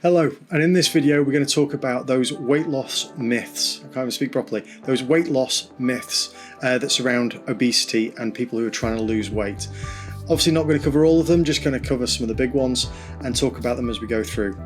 Hello, and in this video we're going to talk about those weight loss myths. I can't even speak properly. Those weight loss myths that surround obesity and people who are trying to lose weight. Obviously not going to cover all of them, just going to cover some of the big ones and talk about them as we go through.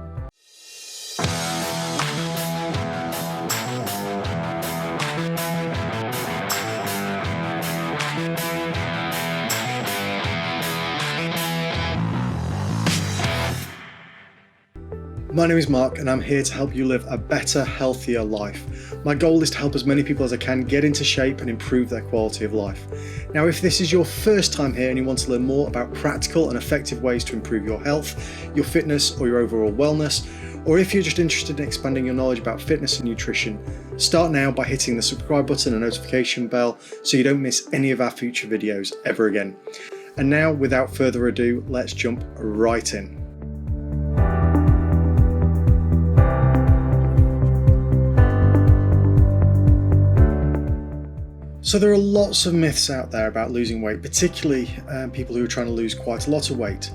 My name is Mark and I'm here to help you live a better, healthier life. My goal is to help as many people as I can get into shape and improve their quality of life. Now, if this is your first time here and you want to learn more about practical and effective ways to improve your health, your fitness or your overall wellness, or if you're just interested in expanding your knowledge about fitness and nutrition, start now by hitting the subscribe button and notification bell so you don't miss any of our future videos ever again. And now, without further ado, let's jump right in. So there are lots of myths out there about losing weight, particularly people who are trying to lose quite a lot of weight.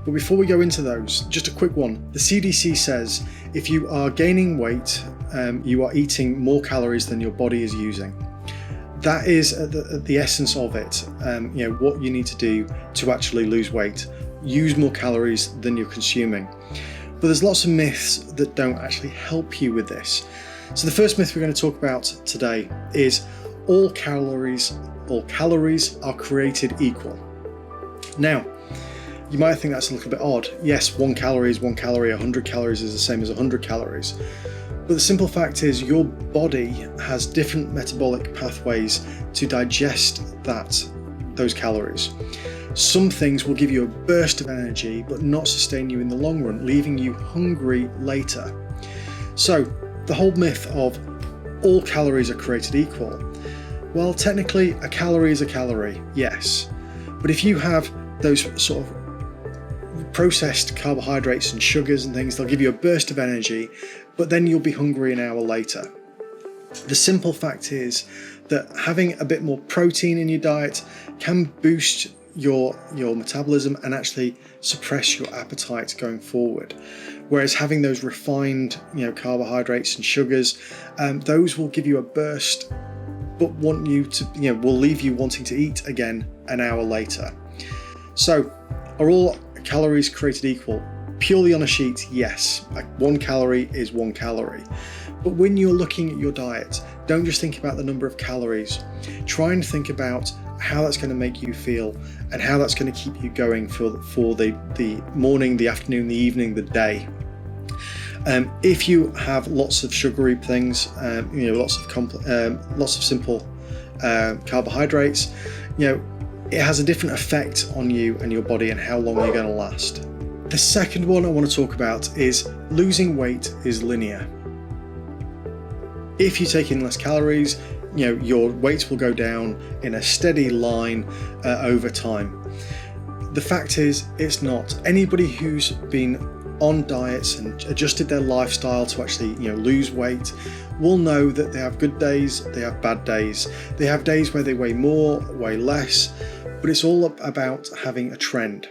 But before we go into those, just a quick one. The CDC says if you are gaining weight, you are eating more calories than your body is using. That is the essence of it. What you need to do to actually lose weight. Use more calories than you're consuming. But there's lots of myths that don't actually help you with this. So the first myth we're going to talk about today is all calories are created equal. Now, you might think that's a little bit odd. Yes, 1 calorie is 1 calorie, 100 calories is the same as 100 calories. But the simple fact is your body has different metabolic pathways to digest those calories. Some things will give you a burst of energy, but not sustain you in the long run, leaving you hungry later. So the whole myth of all calories are created equal. Well, technically a calorie is a calorie, yes. But if you have those sort of processed carbohydrates and sugars and things, they'll give you a burst of energy, but then you'll be hungry an hour later. The simple fact is that having a bit more protein in your diet can boost your metabolism and actually suppress your appetite going forward. Whereas having those refined carbohydrates and sugars, those will give you a burst, but will leave you wanting to eat again an hour later. So, are all calories created equal? Purely on a sheet, yes. 1 calorie is 1 calorie. But when you're looking at your diet, don't just think about the number of calories. Try and think about how that's going to make you feel and how that's going to keep you going for the morning, the afternoon, the evening, the day. If you have lots of sugary things, lots of simple carbohydrates, it has a different effect on you and your body and how long you're going to last. The second one I want to talk about is losing weight is linear. If you take in less calories, your weight will go down in a steady line over time. The fact is, it's not. Anybody who's been on diets and adjusted their lifestyle to actually lose weight will know that they have good days, they have bad days. They have days where they weigh more, weigh less, but it's all about having a trend.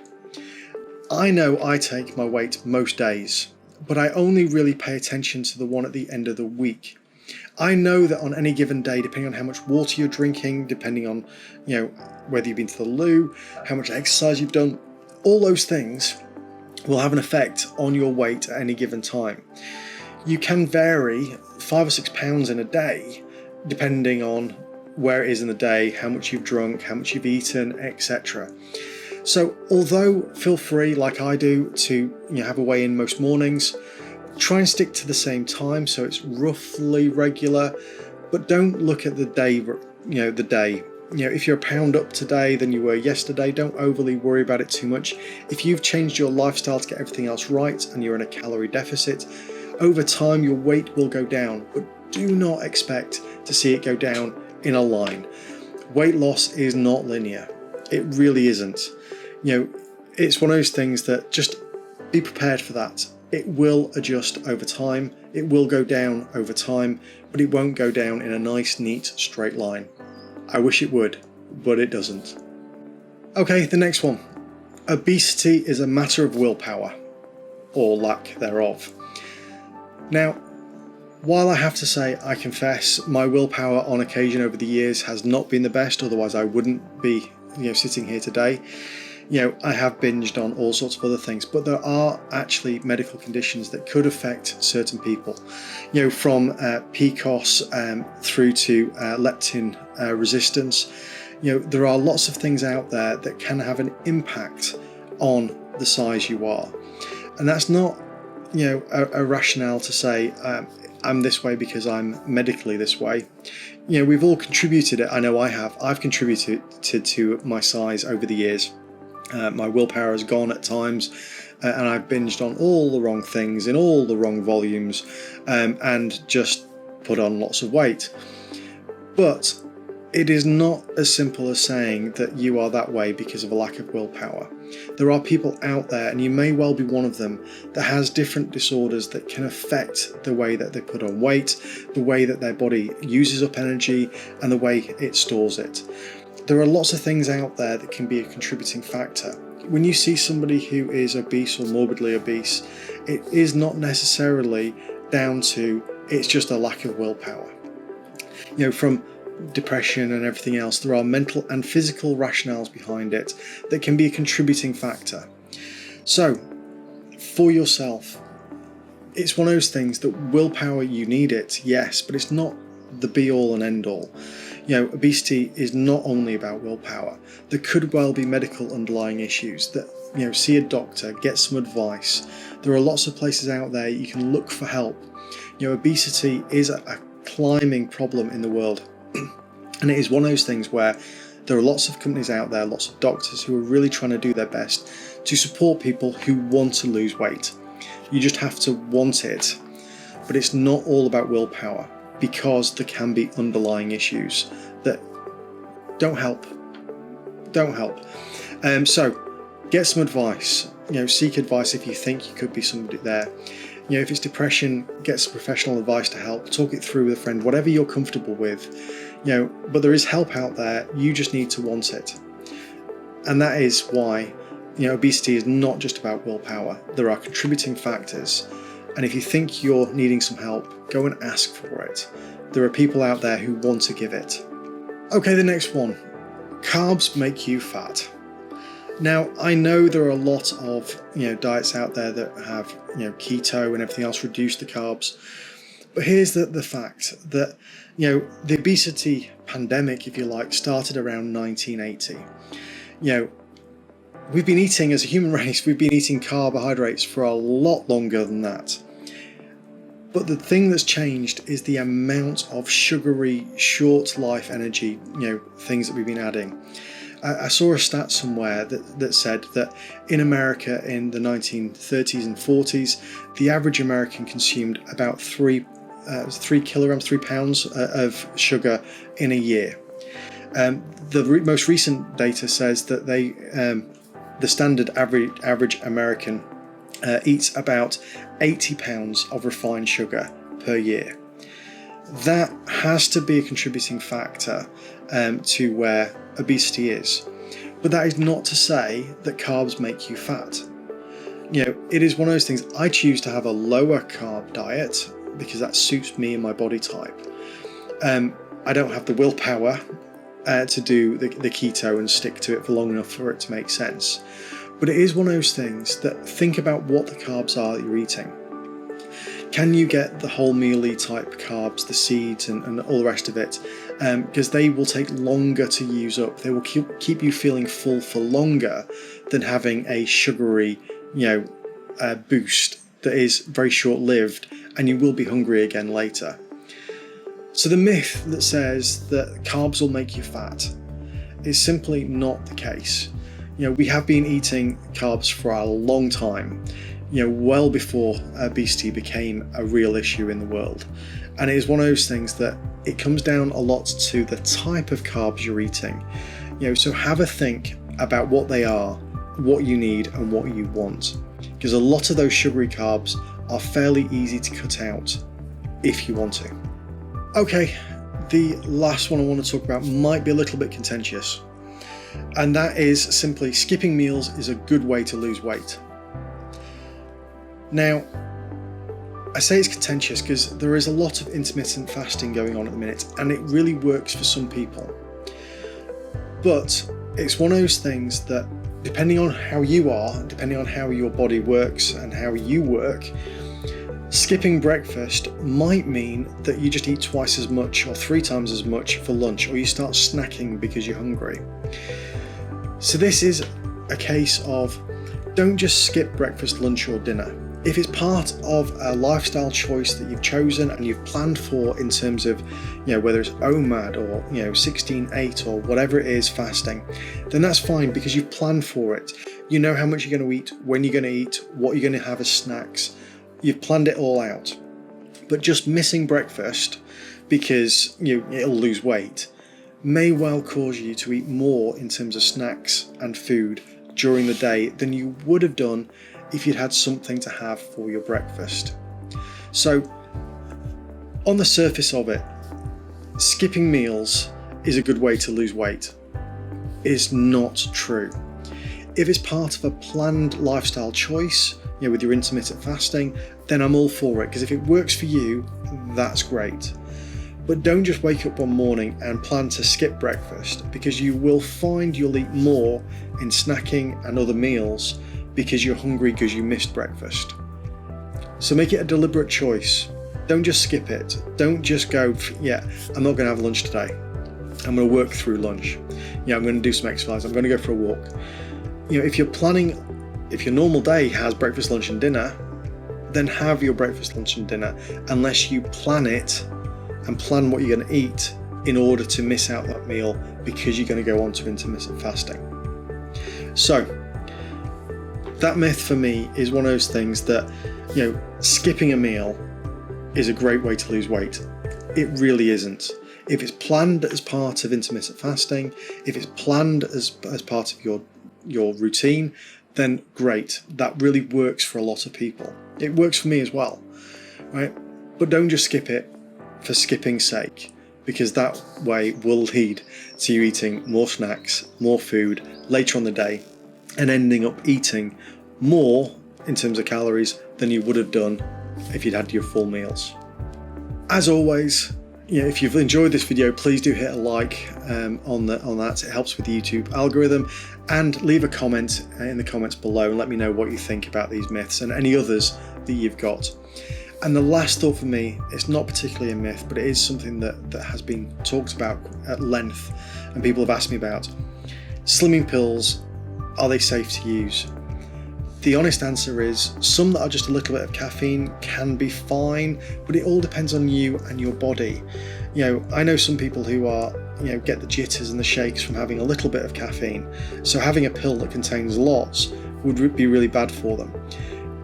I know I take my weight most days, but I only really pay attention to the one at the end of the week. I know that on any given day, depending on how much water you're drinking, depending on whether you've been to the loo, how much exercise you've done, all those things will have an effect on your weight at any given time. You can vary 5 or 6 pounds in a day, depending on where it is in the day, how much you've drunk, how much you've eaten, etc. So although feel free, like I do, to have a weigh-in most mornings, try and stick to the same time so it's roughly regular, but don't look at the day, if you're a pound up today than you were yesterday, don't overly worry about it too much. If you've changed your lifestyle to get everything else right and you're in a calorie deficit, over time your weight will go down, but do not expect to see it go down in a line. Weight loss is not linear. It really isn't. It's one of those things that just be prepared for that. It will adjust over time. It will go down over time, but it won't go down in a nice, neat, straight line. I wish it would, but it doesn't. Okay, the next one. Obesity is a matter of willpower, or lack thereof. Now, while I have to say, I confess, my willpower on occasion over the years has not been the best, otherwise I wouldn't be, sitting here today. I have binged on all sorts of other things, but there are actually medical conditions that could affect certain people, from PCOS through to leptin resistance. There are lots of things out there that can have an impact on the size you are. And that's not, a rationale to say, I'm this way because I'm medically this way. We've all contributed it. I know I have. I've contributed to my size over the years. My willpower has gone at times, and I've binged on all the wrong things in all the wrong volumes, and just put on lots of weight. But it is not as simple as saying that you are that way because of a lack of willpower. There are people out there, and you may well be one of them, that has different disorders that can affect the way that they put on weight, the way that their body uses up energy, and the way it stores it. There are lots of things out there that can be a contributing factor. When you see somebody who is obese or morbidly obese, it is not necessarily down to it's just a lack of willpower. From depression and everything else, there are mental and physical rationales behind it that can be a contributing factor. So, for yourself, it's one of those things that willpower, you need it, yes, but it's not the be all and end all. Obesity is not only about willpower. There could well be medical underlying issues that, see a doctor, get some advice. There are lots of places out there you can look for help. Obesity is a climbing problem in the world. And it is one of those things where there are lots of companies out there, lots of doctors who are really trying to do their best to support people who want to lose weight. You just have to want it. But it's not all about willpower, because there can be underlying issues that don't help. So get some advice. Seek advice if you think you could be somebody there. If it's depression, get some professional advice to help. Talk it through with a friend, whatever you're comfortable with. But there is help out there. You just need to want it. And that is why, obesity is not just about willpower. There are contributing factors. And if you think you're needing some help, go and ask for it. There are people out there who want to give it. Okay, the next one. Carbs make you fat. Now, I know there are a lot of diets out there that have keto and everything else, reduce the carbs. But here's the fact that the obesity pandemic, if you like, started around 1980. We've been eating, as a human race, we've been eating carbohydrates for a lot longer than that. But the thing that's changed is the amount of sugary, short life energy, things that we've been adding. I saw a stat somewhere that said that in America in the 1930s and 40s, the average American consumed about 3 pounds of sugar in a year. The most recent data says that the standard average American eats about 80 pounds of refined sugar per year. That has to be a contributing factor to where obesity is. But that is not to say that carbs make you fat. It is one of those things. I choose to have a lower carb diet because that suits me and my body type. I don't have the willpower to do the keto and stick to it for long enough for it to make sense. But it is one of those things that think about what the carbs are that you're eating. Can you get the wholemeal-y type carbs, the seeds and all the rest of it? Because they will take longer to use up. They will keep you feeling full for longer than having a sugary, boost that is very short-lived, and you will be hungry again later. So the myth that says that carbs will make you fat is simply not the case. We have been eating carbs for a long time, well before obesity became a real issue in the world. And it is one of those things that it comes down a lot to the type of carbs you're eating. So have a think about what they are, what you need and what you want. Because a lot of those sugary carbs are fairly easy to cut out if you want to. Okay, the last one I want to talk about might be a little bit contentious. And that is simply skipping meals is a good way to lose weight. Now, I say it's contentious because there is a lot of intermittent fasting going on at the minute, and it really works for some people. But it's one of those things that, depending on how you are, depending on how your body works and how you work, skipping breakfast might mean that you just eat twice as much or 3 times as much for lunch, or you start snacking because you're hungry. So this is a case of, don't just skip breakfast, lunch or dinner. If it's part of a lifestyle choice that you've chosen and you've planned for in terms of, whether it's OMAD or 16-8 or whatever it is fasting, then that's fine because you've planned for it. You know how much you're going to eat, when you're going to eat, what you're going to have as snacks. You've planned it all out. But just missing breakfast because it'll lose weight may well cause you to eat more in terms of snacks and food during the day than you would have done if you'd had something to have for your breakfast. So on the surface of it, skipping meals is a good way to lose weight. It's not true. If it's part of a planned lifestyle choice, with your intermittent fasting, then I'm all for it, because if it works for you, that's great. But don't just wake up one morning and plan to skip breakfast, because you will find you'll eat more in snacking and other meals because you're hungry because you missed breakfast. So make it a deliberate choice. Don't just skip it. Don't just go, I'm not going to have lunch today. I'm going to work through lunch. I'm going to do some exercise. I'm going to go for a walk. If your normal day has breakfast, lunch and dinner, then have your breakfast, lunch and dinner, unless you plan it and plan what you're going to eat in order to miss out that meal because you're going to go on to intermittent fasting. So that myth for me is one of those things that, skipping a meal is a great way to lose weight. It really isn't. If it's planned as part of intermittent fasting, if it's planned as part of your routine, then great. That really works for a lot of people. It works for me as well, right? But don't just skip it for skipping's sake, because that way will lead to you eating more snacks, more food later on the day, and ending up eating more in terms of calories than you would have done if you'd had your full meals. As always, if you've enjoyed this video, please do hit a like on that. It helps with the YouTube algorithm, and leave a comment in the comments below and let me know what you think about these myths and any others that you've got. And the last thought for me, it's not particularly a myth, but it is something that has been talked about at length and people have asked me about. Slimming pills, are they safe to use? The honest answer is some that are just a little bit of caffeine can be fine, but it all depends on you and your body. I know some people who are, get the jitters and the shakes from having a little bit of caffeine. So having a pill that contains lots would be really bad for them.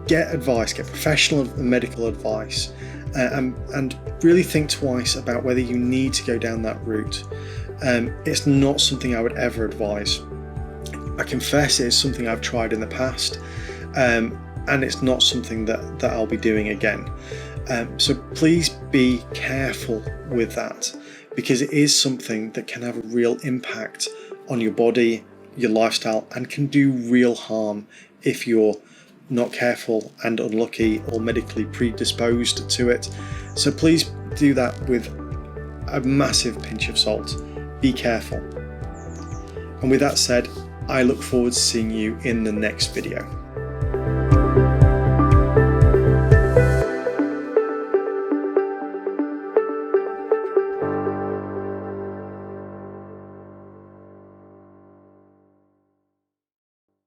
Get advice, get professional and medical advice, and really think twice about whether you need to go down that route. It's not something I would ever advise. I confess it is something I've tried in the past, and it's not something that I'll be doing again. So please be careful with that, because it is something that can have a real impact on your body, your lifestyle, and can do real harm if you're not careful and unlucky or medically predisposed to it. So please do that with a massive pinch of salt. Be careful. And with that said, I look forward to seeing you in the next video.